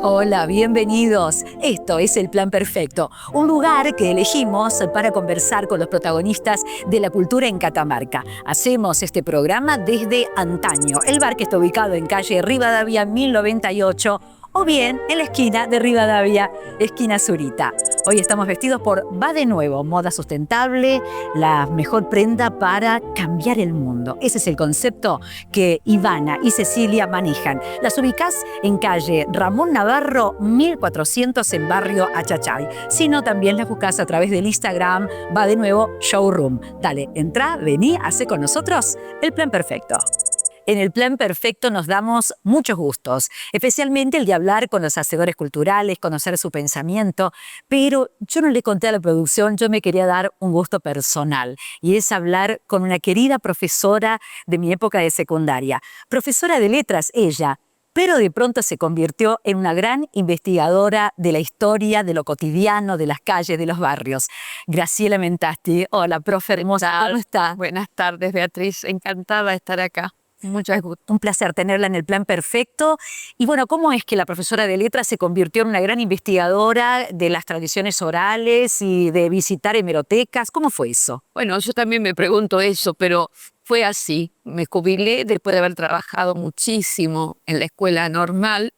Hola, bienvenidos. Esto es El Plan Perfecto, un lugar que elegimos para conversar con los protagonistas de la cultura en Catamarca. Hacemos este programa desde antaño, el bar que está ubicado en calle Rivadavia 1098 o bien en la esquina de Rivadavia, esquina Zurita. Hoy estamos vestidos por Va de Nuevo, moda sustentable, la mejor prenda para cambiar el mundo. Ese es el concepto que Ivana y Cecilia manejan. Las ubicás en calle Ramón Navarro 1400 en barrio Achachay. Si no, también las buscás a través del Instagram Va de Nuevo Showroom. Dale, entra, vení, hacé con nosotros el plan perfecto. En el Plan Perfecto nos damos muchos gustos, especialmente el de hablar con los hacedores culturales, conocer su pensamiento, pero yo no le conté a la producción, yo me quería dar un gusto personal, y es hablar con una querida profesora de mi época de secundaria, profesora de letras ella, pero de pronto se convirtió en una gran investigadora de la historia, de lo cotidiano, de las calles, de los barrios. Graciela Mentasti, hola, profe hermosa, ¿cómo está? Buenas tardes, Beatriz. Encantada de estar acá. Mucho gusto. Un placer tenerla en el Plan Perfecto. Y bueno, ¿cómo es que la profesora de letras se convirtió en una gran investigadora de las tradiciones orales y de visitar hemerotecas? ¿Cómo fue eso? Bueno, yo también me pregunto eso, pero fue así. Me jubilé después de haber trabajado muchísimo en la escuela normal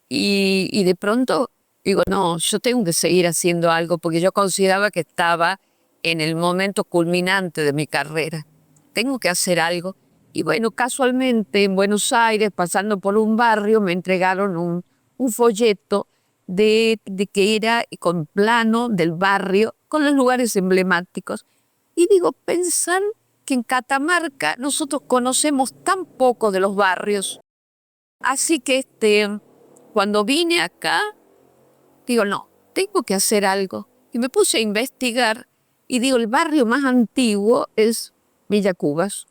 y de pronto digo, no, yo tengo que seguir haciendo algo porque yo consideraba que estaba en el momento culminante de mi carrera. Tengo que hacer algo. Y bueno, casualmente en Buenos Aires, pasando por un barrio, me entregaron un folleto de que era con plano del barrio, con los lugares emblemáticos. Y digo, pensar que en Catamarca nosotros conocemos tan poco de los barrios. Así que cuando vine acá, digo, no, tengo que hacer algo. Y me puse a investigar y digo, el barrio más antiguo es Villa Cubas.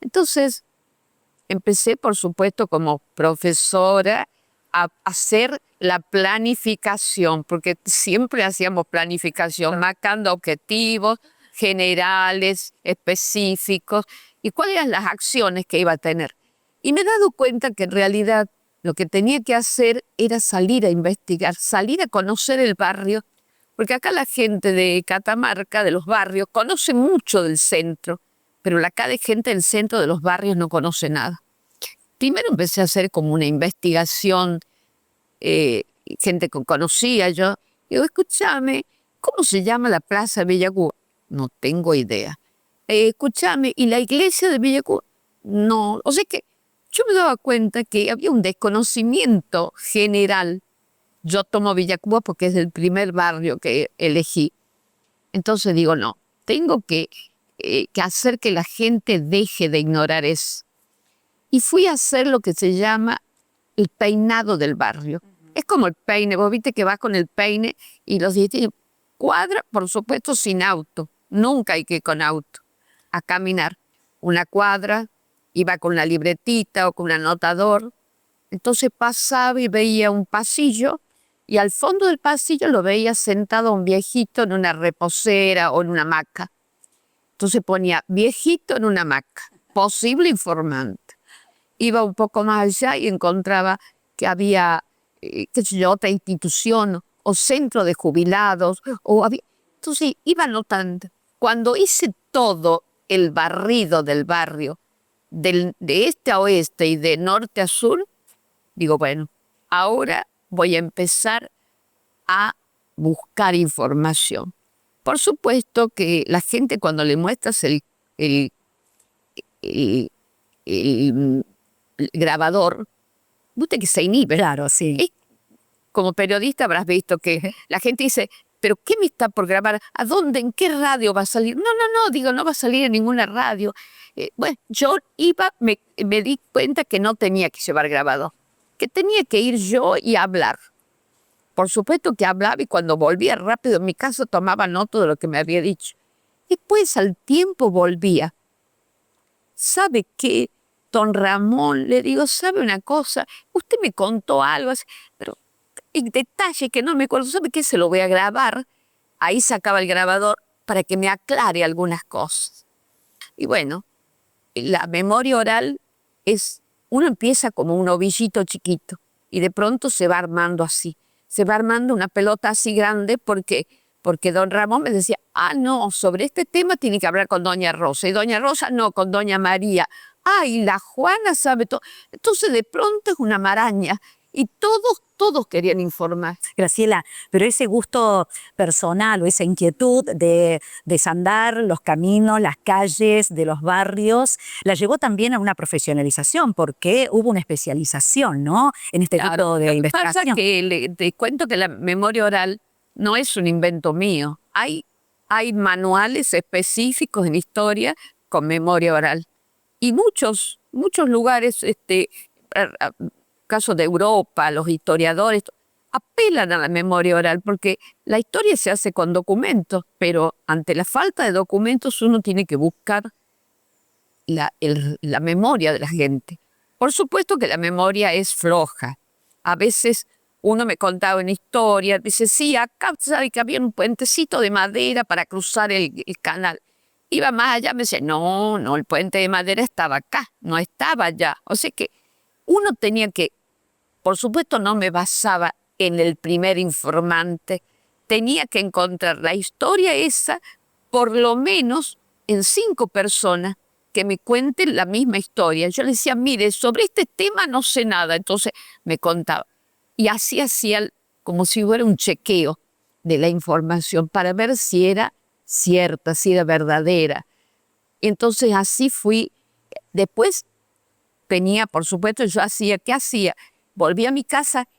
Entonces, empecé, por supuesto, como profesora a hacer la planificación, porque siempre hacíamos planificación, marcando objetivos generales, específicos, y cuáles eran las acciones que iba a tener. Y me he dado cuenta que en realidad lo que tenía que hacer era salir a investigar, salir a conocer el barrio, porque acá la gente de Catamarca, de los barrios, conoce mucho del centro, pero la cara de gente del centro de los barrios no conoce nada. Primero empecé a hacer como una investigación, gente que conocía yo. Digo, escúchame, ¿cómo se llama la plaza de Villa Cubas? No tengo idea. Escúchame, ¿y la iglesia de Villa Cubas? No. O sea que yo me daba cuenta que había un desconocimiento general. Yo tomo Villa Cubas porque es el primer barrio que elegí. Entonces digo, no, tengo que hacer que la gente deje de ignorar eso. Y fui a hacer lo que se llama el peinado del barrio. Es como el peine, vos viste que vas con el peine y los dientes cuadra, por supuesto, sin auto. Nunca hay que ir con auto a caminar. Una cuadra, iba con una libretita o con un anotador. Entonces pasaba y veía un pasillo y al fondo del pasillo lo veía sentado un viejito en una reposera o en una hamaca. Entonces ponía viejito en una hamaca, posible informante. Iba un poco más allá y encontraba que había, qué sé yo, otra institución o centro de jubilados. Entonces iba notando. Cuando hice todo el barrido del barrio, de este a oeste y de norte a sur, digo, bueno, ahora voy a empezar a buscar información. Por supuesto que la gente cuando le muestras el, el- el grabador, viste que se inhibe. Claro, sí. Como periodista habrás visto que la gente dice, ¿pero qué me está por grabar? ¿A dónde? ¿En qué radio va a salir? No, digo, no va a salir en ninguna radio. Bueno, yo iba, me di cuenta que no tenía que llevar grabador, que tenía que ir yo y hablar. Por supuesto que hablaba y cuando volvía rápido en mi casa tomaba nota de lo que me había dicho. Después al tiempo volvía. ¿Sabe qué, don Ramón? Le digo, ¿sabe una cosa? Usted me contó algo, pero en detalle que no me acuerdo. ¿Sabe qué? Se lo voy a grabar. Ahí sacaba el grabador para que me aclare algunas cosas. Y bueno, la memoria oral es, uno empieza como un ovillito chiquito. y de pronto se va armando así. Se va armando una pelota así grande porque don Ramón me decía, no, sobre este tema tiene que hablar con doña Rosa. Y doña Rosa no, con doña María. Y la Juana sabe todo. Entonces de pronto es una maraña y todos querían informar. Graciela, pero ese gusto personal o esa inquietud de desandar los caminos, las calles de los barrios, la llevó también a una profesionalización, porque hubo una especialización, ¿no?, en este tipo de investigación. Pasa que te cuento que la memoria oral no es un invento mío. Hay manuales específicos en historia con memoria oral. Y muchos lugares, casos de Europa, los historiadores, apelan a la memoria oral porque la historia se hace con documentos, pero ante la falta de documentos uno tiene que buscar la memoria de la gente. Por supuesto que la memoria es floja. A veces uno me contaba una historia, dice, sí, acá sabe que había un puentecito de madera para cruzar el canal. Iba más allá, me decía, no, el puente de madera estaba acá, no estaba allá. O sea que uno tenía que, por supuesto no me basaba en el primer informante, tenía que encontrar la historia esa, por lo menos en 5 personas que me cuenten la misma historia. Yo le decía, mire, sobre este tema no sé nada, entonces me contaba. Y así hacía como si fuera un chequeo de la información para ver si era cierta, si era verdadera. Entonces así fui. Después venía, por supuesto, ¿qué hacía? Volvía a mi casa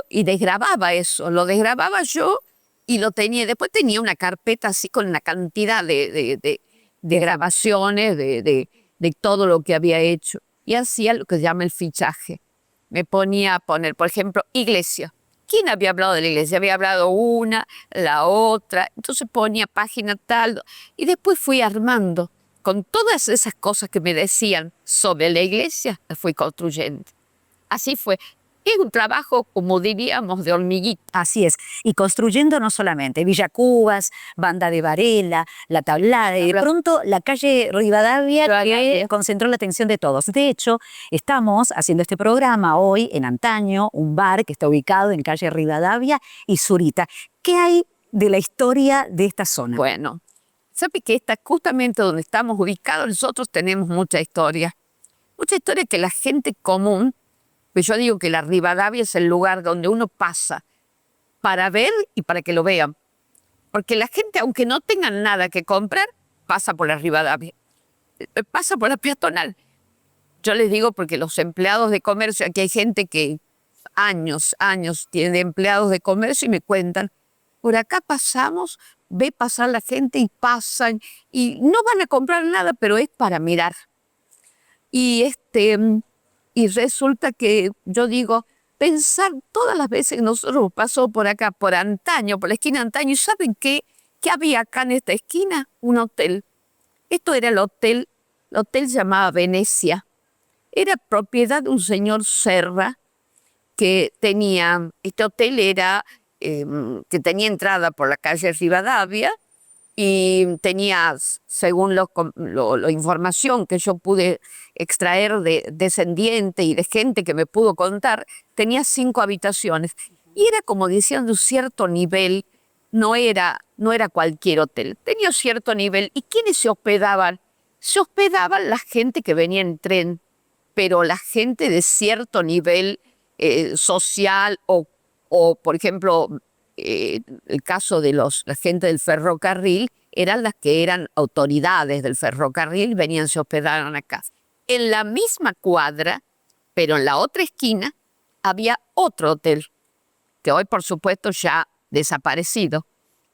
y desgrababa eso. Lo desgrababa yo y lo tenía. Después tenía una carpeta así con una cantidad de grabaciones de todo lo que había hecho. Y hacía lo que se llama el fichaje. Me ponía a poner, por ejemplo, iglesia. ¿Quién había hablado de la iglesia? Había hablado una, la otra. Entonces ponía página tal. Y después fui armando. Con todas esas cosas que me decían sobre la iglesia, la fui construyendo. Así fue. Es un trabajo, como diríamos, de hormiguita. Así es. Y construyendo no solamente Villa Cubas, Banda de Varela, La Tablada, y de pronto la calle Rivadavia, que concentró la atención de todos. De hecho, estamos haciendo este programa hoy en Antaño, un bar que está ubicado en calle Rivadavia y Zurita. ¿Qué hay de la historia de esta zona? Bueno, ¿sabe que justamente donde estamos ubicados nosotros tenemos mucha historia? Mucha historia que la gente común, pues yo digo que la Rivadavia es el lugar donde uno pasa para ver y para que lo vean. Porque la gente, aunque no tengan nada que comprar, pasa por la Rivadavia. Pasa por la peatonal. Yo les digo porque los empleados de comercio, aquí hay gente que años tiene empleados de comercio y me cuentan, por acá pasamos, ve pasar la gente y pasan y no van a comprar nada, pero es para mirar. Y resulta que yo digo, pensar todas las veces que nosotros pasamos por acá, por Antaño, por la esquina de Antaño, ¿y saben qué? ¿Qué había acá en esta esquina? Un hotel. Esto era el hotel se llamaba Venecia. Era propiedad de un señor Serra que tenía, este hotel era, que tenía entrada por la calle Rivadavia, y tenía, según la información que yo pude extraer de descendientes y de gente que me pudo contar, tenía 5 habitaciones. Y era, como decían, de un cierto nivel, no era cualquier hotel, tenía cierto nivel. ¿Y quiénes se hospedaban? Se hospedaban la gente que venía en tren, pero la gente de cierto nivel social o, por ejemplo, el caso de la gente del ferrocarril, eran las que eran autoridades del ferrocarril, venían, se hospedaron acá. En la misma cuadra, pero en la otra esquina, había otro hotel, que hoy por supuesto ya desaparecido,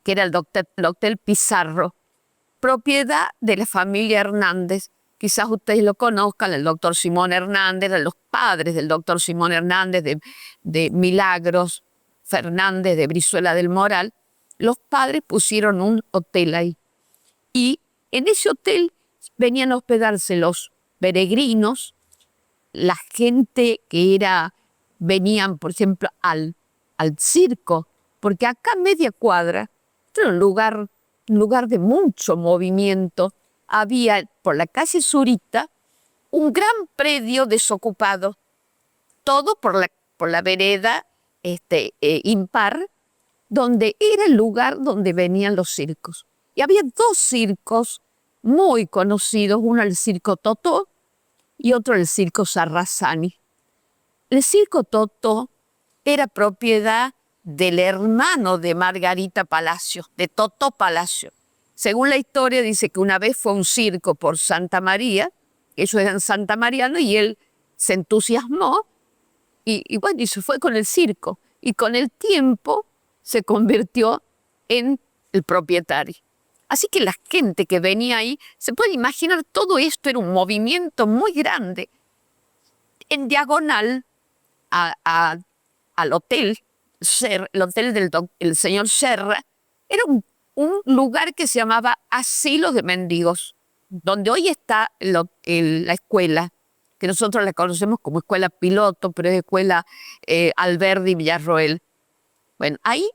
que era el Hotel Pizarro, propiedad de la familia Hernández. Quizás ustedes lo conozcan, el doctor Simón Hernández, eran los padres del doctor Simón Hernández, de Milagros Fernández, de Brizuela del Moral. Los padres pusieron un hotel ahí. Y en ese hotel venían a hospedarse los peregrinos, la gente que venían, por ejemplo, al circo, porque acá media cuadra era un lugar de mucho movimiento. Había por la calle Zurita un gran predio desocupado, todo por por la vereda impar, donde era el lugar donde venían los circos. Y había dos circos muy conocidos, uno el Circo Totó y otro el Circo Sarrasani. El Circo Totó era propiedad del hermano de Margarita Palacio, de Totó Palacio. Según la historia dice que una vez fue a un circo por Santa María, ellos eran santamarianos y él se entusiasmó y se fue con el circo. Y con el tiempo se convirtió en el propietario. Así que la gente que venía ahí, se puede imaginar, todo esto era un movimiento muy grande. En diagonal al hotel, el hotel del señor Serra, era un lugar que se llamaba Asilo de Mendigos, donde hoy está la escuela, que nosotros la conocemos como escuela piloto, pero es escuela Alberdi Villarroel. Bueno, ahí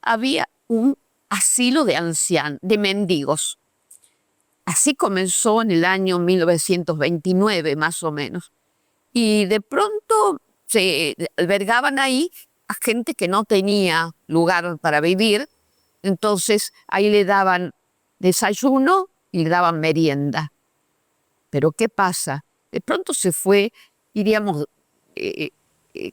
había un asilo de ancianos, de mendigos. Así comenzó en el año 1929, más o menos. Y de pronto se albergaban ahí a gente que no tenía lugar para vivir. Entonces ahí le daban desayuno y le daban merienda. Pero ¿qué pasa? De pronto se fue, diríamos,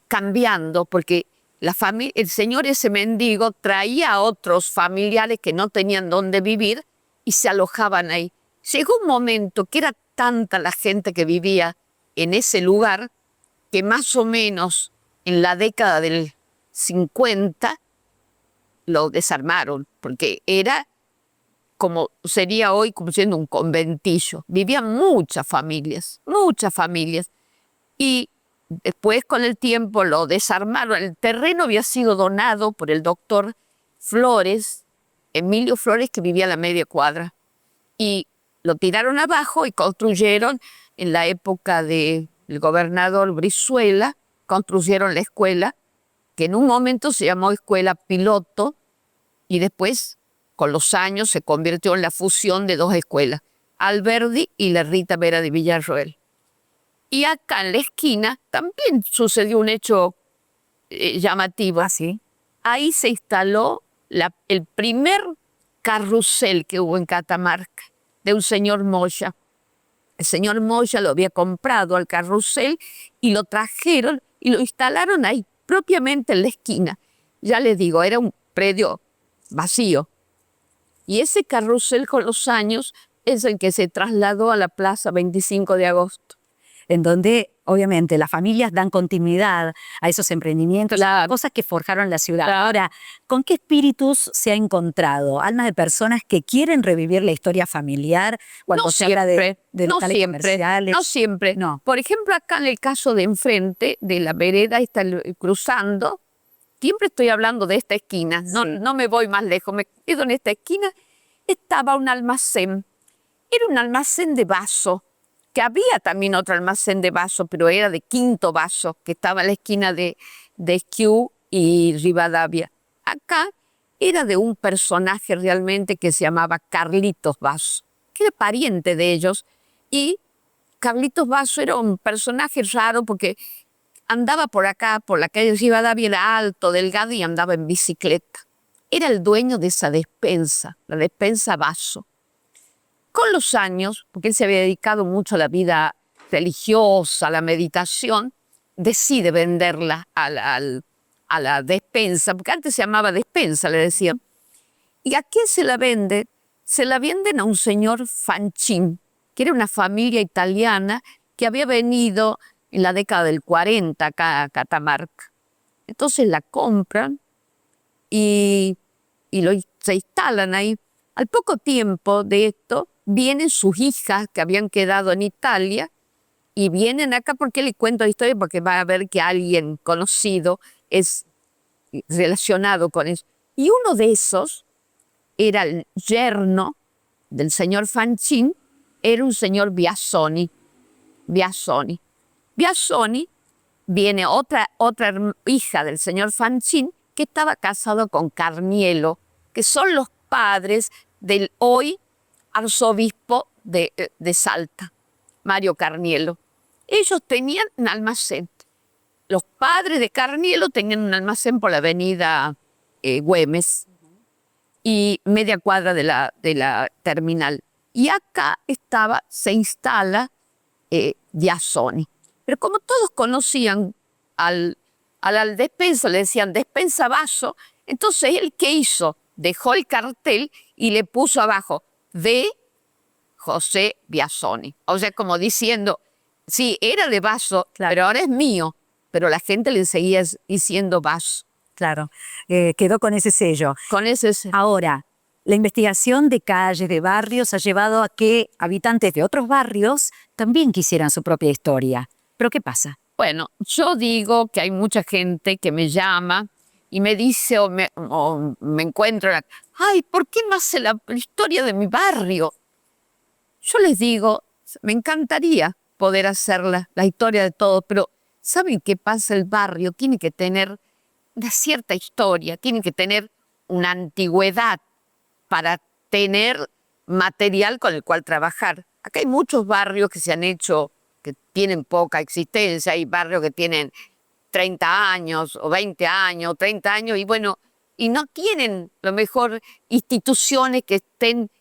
cambiando, porque el señor ese mendigo traía a otros familiares que no tenían dónde vivir y se alojaban ahí. Llegó un momento que era tanta la gente que vivía en ese lugar que más o menos en la década del 50 lo desarmaron, porque era como sería hoy, como siendo un conventillo. Vivían muchas familias. Y después, con el tiempo, lo desarmaron. El terreno había sido donado por el doctor Flores, Emilio Flores, que vivía a la media cuadra. Y lo tiraron abajo y construyeron, en la época del gobernador Brizuela, construyeron la escuela, que en un momento se llamó Escuela Piloto, y después, con los años, se convirtió en la fusión de dos escuelas, Alberdi y la Rita Vera de Villarroel. Y acá en la esquina también sucedió un hecho llamativo. Así. Ahí se instaló el primer carrusel que hubo en Catamarca, de un señor Moya. El señor Moya lo había comprado al carrusel y lo trajeron y lo instalaron ahí, propiamente en la esquina. Ya les digo, era un predio vacío. Y ese carrusel con los años es el que se trasladó a la Plaza 25 de Agosto. En donde obviamente las familias dan continuidad a esos emprendimientos, Claro. cosas que forjaron la ciudad. Claro. Ahora, ¿con qué espíritus se ha encontrado? Almas de personas que quieren revivir la historia familiar cuando No se habla siempre, de no locales siempre, comerciales. no siempre. No. Por ejemplo, acá en el caso de enfrente, de la vereda, está cruzando, siempre estoy hablando de esta esquina, no me voy más lejos, me quedo en esta esquina, estaba un almacén. Era un almacén de vaso, que había también otro almacén de vaso, pero era de Quinto Vaso, que estaba en la esquina de Esquiú y Rivadavia. Acá era de un personaje realmente que se llamaba Carlitos Vaso, que era pariente de ellos, y Carlitos Vaso era un personaje raro porque andaba por acá, por la calle Rivadavia, era alto, delgado y andaba en bicicleta. Era el dueño de esa despensa, la despensa Vaso. Con los años, porque él se había dedicado mucho a la vida religiosa, a la meditación, decide venderla a la despensa, porque antes se llamaba despensa, le decían. ¿Y a quién se la vende? Se la venden a un señor Fanchín, que era una familia italiana que había venido en la década del 40 acá a Catamarca. Entonces la compran y se instalan ahí. Al poco tiempo de esto, vienen sus hijas que habían quedado en Italia y vienen acá. Porque le cuento la historia, porque va a ver que alguien conocido es relacionado con eso. Y uno de esos era el yerno del señor Fanchín, era un señor Biasoni. Biasoni, viene otra hija del señor Fanchín, que estaba casado con Carnielo, que son los padres del hoy arzobispo de Salta, Mario Carnielo. Ellos tenían un almacén. los padres de Carnielo tenían un almacén por la avenida Güemes y media cuadra de la terminal. Y acá se instala Biasoni. Pero como todos conocían al despensa, le decían despensa vaso, entonces él, ¿qué hizo? Dejó el cartel y le puso abajo de José Biasoni. O sea, como diciendo, sí, era de vaso, Claro. pero ahora es mío. Pero la gente le seguía diciendo vaso. Claro, quedó con ese sello. Con ese... Ahora, la investigación de calles, de barrios, ha llevado a que habitantes de otros barrios también quisieran su propia historia. ¿Pero qué pasa? Bueno, yo digo que hay mucha gente que me llama y me dice o me encuentro, ay, ¿por qué no hace la historia de mi barrio? Yo les digo, me encantaría poder hacer la historia de todos, pero ¿saben qué pasa? El barrio tiene que tener una cierta historia, tiene que tener una antigüedad para tener material con el cual trabajar. Acá hay muchos barrios que se han hecho, que tienen poca existencia, hay barrios que tienen 30 años o 20 años, 30 años, y bueno, y no tienen a lo mejor instituciones que estén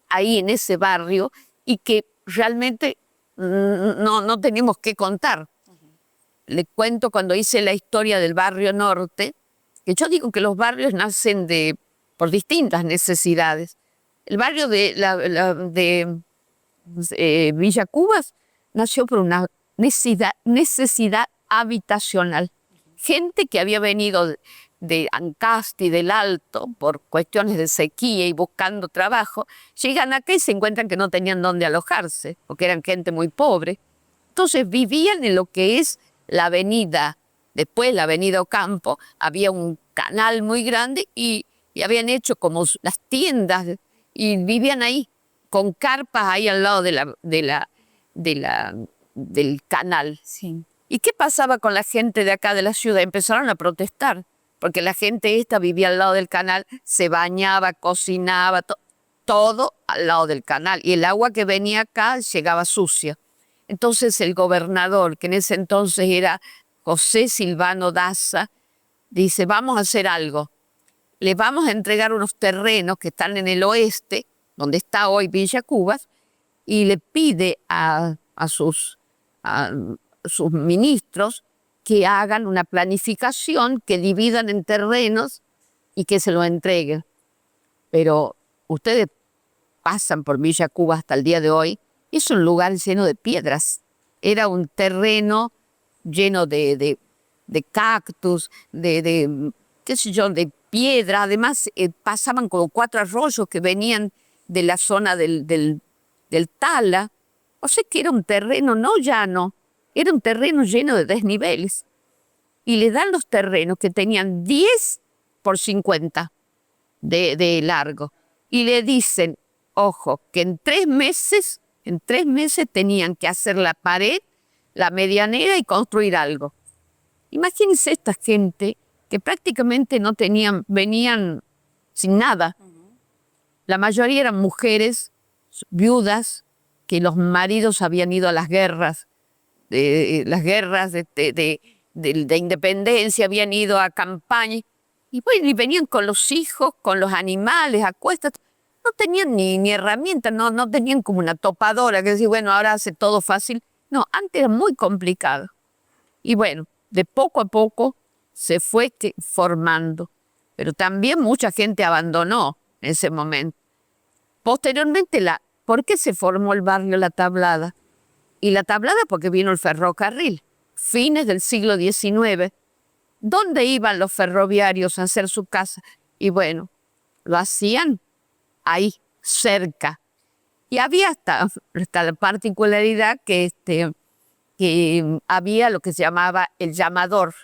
ahí en ese barrio y que realmente no tenemos que contar. Le cuento cuando hice la historia del barrio norte, que yo digo que los barrios nacen por distintas necesidades. El barrio de Villa Cubas nació por una necesidad habitacional. Gente que había venido de Ancasti, del Alto, por cuestiones de sequía y buscando trabajo, llegan acá y se encuentran que no tenían dónde alojarse, porque eran gente muy pobre. Entonces vivían en lo que es la avenida, después la avenida Ocampo, había un canal muy grande y habían hecho como las tiendas y vivían ahí, con carpas ahí al lado del canal. Sí. ¿Y qué pasaba con la gente de acá de la ciudad? Empezaron a protestar, porque la gente esta vivía al lado del canal, se bañaba, cocinaba, todo al lado del canal. Y el agua que venía acá llegaba sucia. Entonces el gobernador, que en ese entonces era José Silvano Daza, dice, vamos a hacer algo. Le vamos a entregar unos terrenos que están en el oeste, donde está hoy Villa Cubas, y le pide a sus ministros que hagan una planificación, que dividan en terrenos y que se lo entreguen. Pero ustedes pasan por Villa Cubas hasta el día de hoy, es un lugar lleno de piedras. Era un terreno lleno de cactus, qué sé yo, de piedra. Además, pasaban como 4 arroyos que venían de la zona del Tala. O sea que era un terreno no llano, era un terreno lleno de desniveles. Y le dan los terrenos que tenían 10 por 50 de largo. Y le dicen, ojo, que en 3 meses tenían que hacer la pared, la medianera y construir algo. Imagínense esta gente que prácticamente no tenían, venían sin nada. La mayoría eran mujeres viudas que los maridos habían ido a las guerras, las guerras de independencia, habían ido a campaña. Y bueno, y venían con los hijos, con los animales, a cuestas. No tenían ni herramientas, no tenían como una topadora que decir, bueno, ahora hace todo fácil. No, antes era muy complicado. Y bueno, de poco a poco se fue formando. Pero también mucha gente abandonó en ese momento. Posteriormente, ¿por qué se formó el barrio La Tablada? Y La Tablada porque vino el ferrocarril, fines del siglo XIX. ¿Dónde iban los ferroviarios a hacer su casa? Y bueno, lo hacían ahí, cerca. Y había hasta la particularidad que había lo que se llamaba el llamador.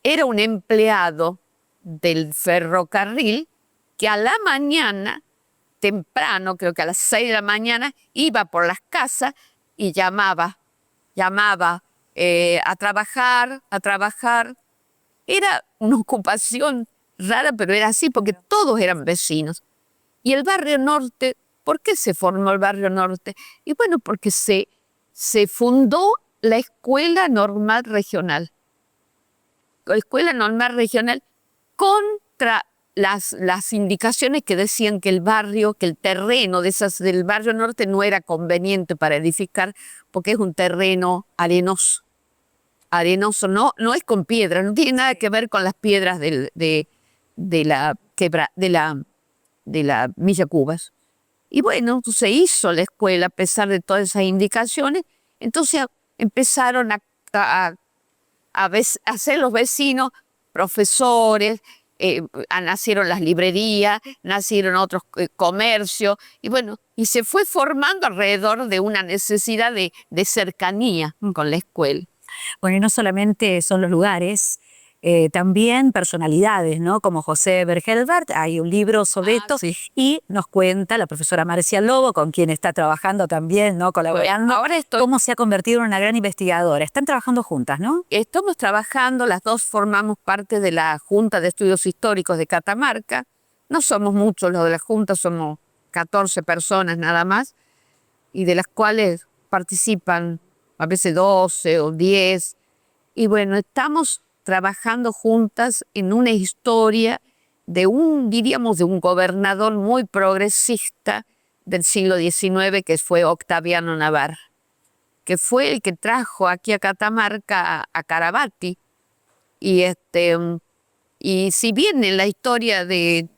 Era un empleado del ferrocarril que a la mañana, temprano, creo que a las 6 de la mañana, iba por las casas y llamaba a trabajar. Era una ocupación rara, pero era así porque todos eran vecinos. Y el barrio norte, ¿por qué se formó el barrio norte? Y bueno, porque se fundó la Escuela Normal Regional. escuela normal regional contra las indicaciones que decían que el barrio, que el terreno del barrio norte no era conveniente para edificar porque es un terreno arenoso. Arenoso, no es con piedras, no tiene nada que ver con las piedras de la Milla Cubas. Y bueno, se hizo la escuela a pesar de todas esas indicaciones. Entonces empezaron a hacer los vecinos profesores, nacieron las librerías, nacieron otros comercios, y bueno, y se fue formando alrededor de una necesidad de cercanía con la escuela. Bueno, y no solamente son los lugares, también personalidades, ¿no? Como José Bergelbart, hay un libro sobre esto, Sí. y nos cuenta la profesora Marcia Lobo, con quien está trabajando también, ¿no? Colaborando, Ahora cómo se ha convertido en una gran investigadora. Están trabajando juntas, ¿no? estamos trabajando, las dos formamos parte de la Junta de Estudios Históricos de Catamarca. No somos muchos los de la Junta, somos 14 personas nada más, y de las cuales participan a veces 12 o 10. Y bueno, estamos trabajando juntas en una historia diríamos, de un gobernador muy progresista del siglo XIX, que fue Octaviano Navarra, que fue el que trajo aquí a Catamarca a Carabati. Y si bien en la historia del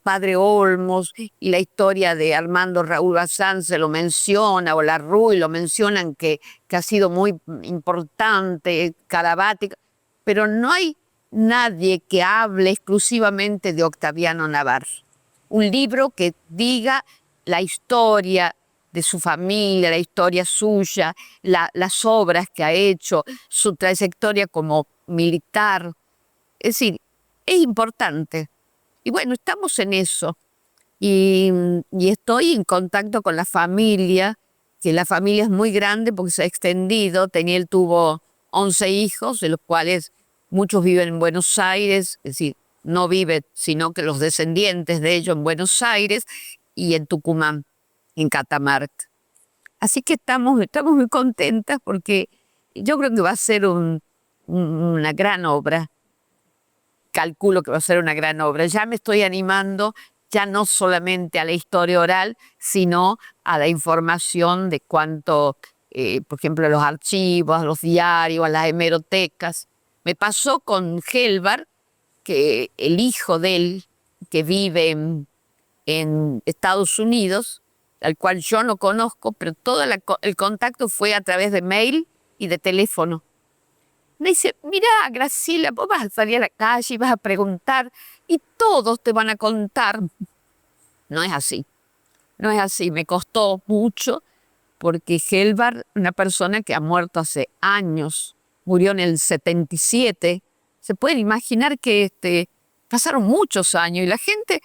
padre Olmos y la historia de Armando Raúl Bazán se lo menciona, o Larrúy lo mencionan, que ha sido muy importante, Carabati, pero no hay nadie que hable exclusivamente de Octaviano Navarra. Un libro que diga la historia de su familia, la historia suya, las obras que ha hecho, su trayectoria como militar. Es decir, es importante. Y bueno, estamos en eso. Y estoy en contacto con la familia, que la familia es muy grande porque se ha extendido. Él tuvo 11 hijos, de los cuales muchos viven en Buenos Aires, es decir, no vive, sino que los descendientes de ellos en Buenos Aires y en Tucumán, en Catamarca. Así que estamos muy contentas porque yo creo que va a ser una gran obra. Calculo que va a ser una gran obra. Ya me estoy animando, ya no solamente a la historia oral, sino a la información de cuánto, por ejemplo, a los archivos, a los diarios, a las hemerotecas. Me pasó con Gelbart, que el hijo de él, que vive en Estados Unidos, al cual yo no conozco, pero todo el contacto fue a través de mail y de teléfono. Me dice, mira, Graciela, vos vas a salir a la calle y vas a preguntar y todos te van a contar. No es así. No es así. Me costó mucho porque Gelbart, una persona que ha muerto hace años, murió en el 77. Se pueden imaginar que pasaron muchos años y la gente,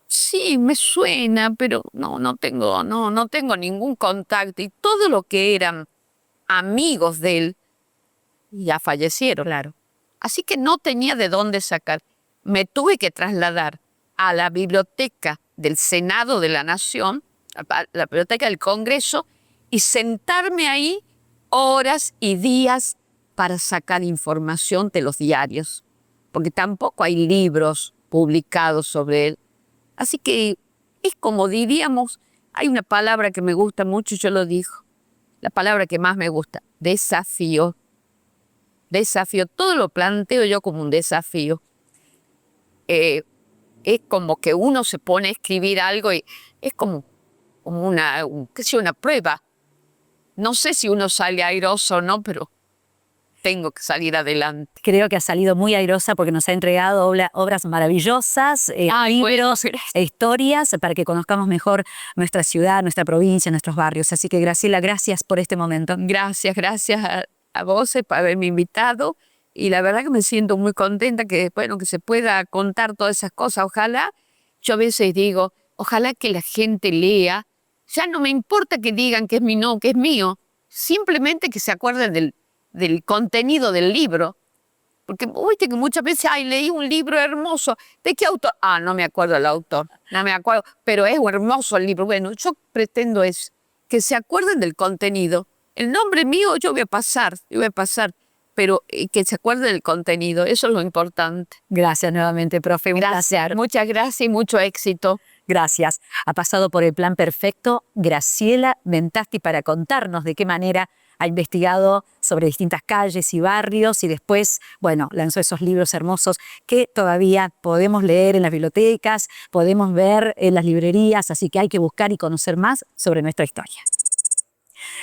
sí, me suena, pero no tengo ningún contacto. Y todo lo que eran amigos de él ya fallecieron. Claro. Así que no tenía de dónde sacar. Me tuve que trasladar a la biblioteca del Senado de la Nación, a la biblioteca del Congreso, y sentarme ahí horas y días para sacar información de los diarios, porque tampoco hay libros publicados sobre él. Así que es como diríamos, hay una palabra que me gusta mucho, yo lo digo, la palabra que más me gusta, desafío. Desafío, todo lo planteo yo como un desafío. Es como que uno se pone a escribir algo y es como una prueba. No sé si uno sale airoso o no, pero tengo que salir adelante. Creo que ha salido muy airosa porque nos ha entregado obras maravillosas, libros e historias para que conozcamos mejor nuestra ciudad, nuestra provincia, nuestros barrios. Así que, Graciela, gracias por este momento. Gracias a vos por haberme invitado. Y la verdad que me siento muy contenta que se pueda contar todas esas cosas. Ojalá, yo a veces digo, ojalá que la gente lea. Ya no me importa que digan que es mío. Simplemente que se acuerden del contenido del libro. Porque viste que muchas veces, leí un libro hermoso. ¿De qué autor? No me acuerdo el autor. No me acuerdo, pero es hermoso el libro. Bueno, yo pretendo que se acuerden del contenido. El nombre mío yo voy a pasar. pero que se acuerde del contenido, eso es lo importante. Gracias nuevamente, profe. Un placer. Muchas gracias y mucho éxito. Gracias. Ha pasado por el Plan Perfecto Graciela Mentasti para contarnos de qué manera ha investigado sobre distintas calles y barrios y después, bueno, lanzó esos libros hermosos que todavía podemos leer en las bibliotecas, podemos ver en las librerías, así que hay que buscar y conocer más sobre nuestra historia.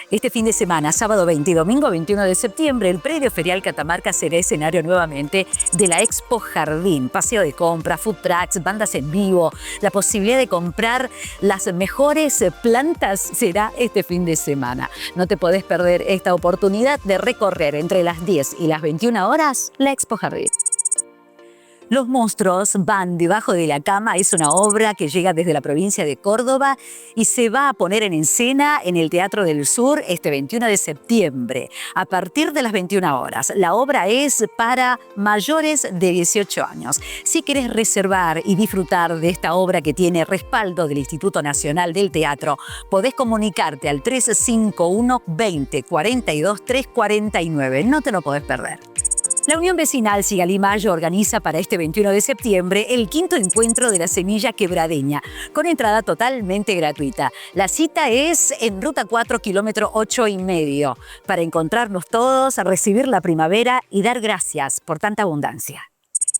Este fin de semana, sábado 20 y domingo 21 de septiembre, el predio ferial Catamarca será escenario nuevamente de la Expo Jardín. Paseo de compra, food trucks, bandas en vivo, la posibilidad de comprar las mejores plantas será este fin de semana. No te podés perder esta oportunidad de recorrer entre las 10 y las 21 horas la Expo Jardín. Los monstruos van debajo de la cama es una obra que llega desde la provincia de Córdoba y se va a poner en escena en el Teatro del Sur este 21 de septiembre, a partir de las 21 horas. La obra es para mayores de 18 años. Si querés reservar y disfrutar de esta obra que tiene respaldo del Instituto Nacional del Teatro, podés comunicarte al 351 20 42 349. No te lo podés perder. La Unión Vecinal Sigalí-Mayo organiza para este 21 de septiembre el 5º encuentro de la semilla quebradeña, con entrada totalmente gratuita. La cita es en Ruta 4, kilómetro 8,5, para encontrarnos todos, a recibir la primavera y dar gracias por tanta abundancia.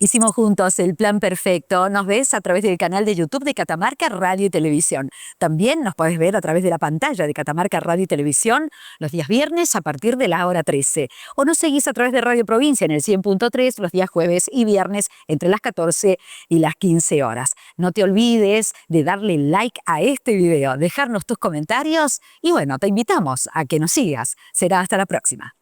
Hicimos juntos el Plan Perfecto. Nos ves a través del canal de YouTube de Catamarca Radio y Televisión. También nos podés ver a través de la pantalla de Catamarca Radio y Televisión los días viernes a partir de la hora 13. O nos seguís a través de Radio Provincia en el 100.3 los días jueves y viernes entre las 14 y las 15 horas. No te olvides de darle like a este video, dejarnos tus comentarios y bueno, te invitamos a que nos sigas. Será hasta la próxima.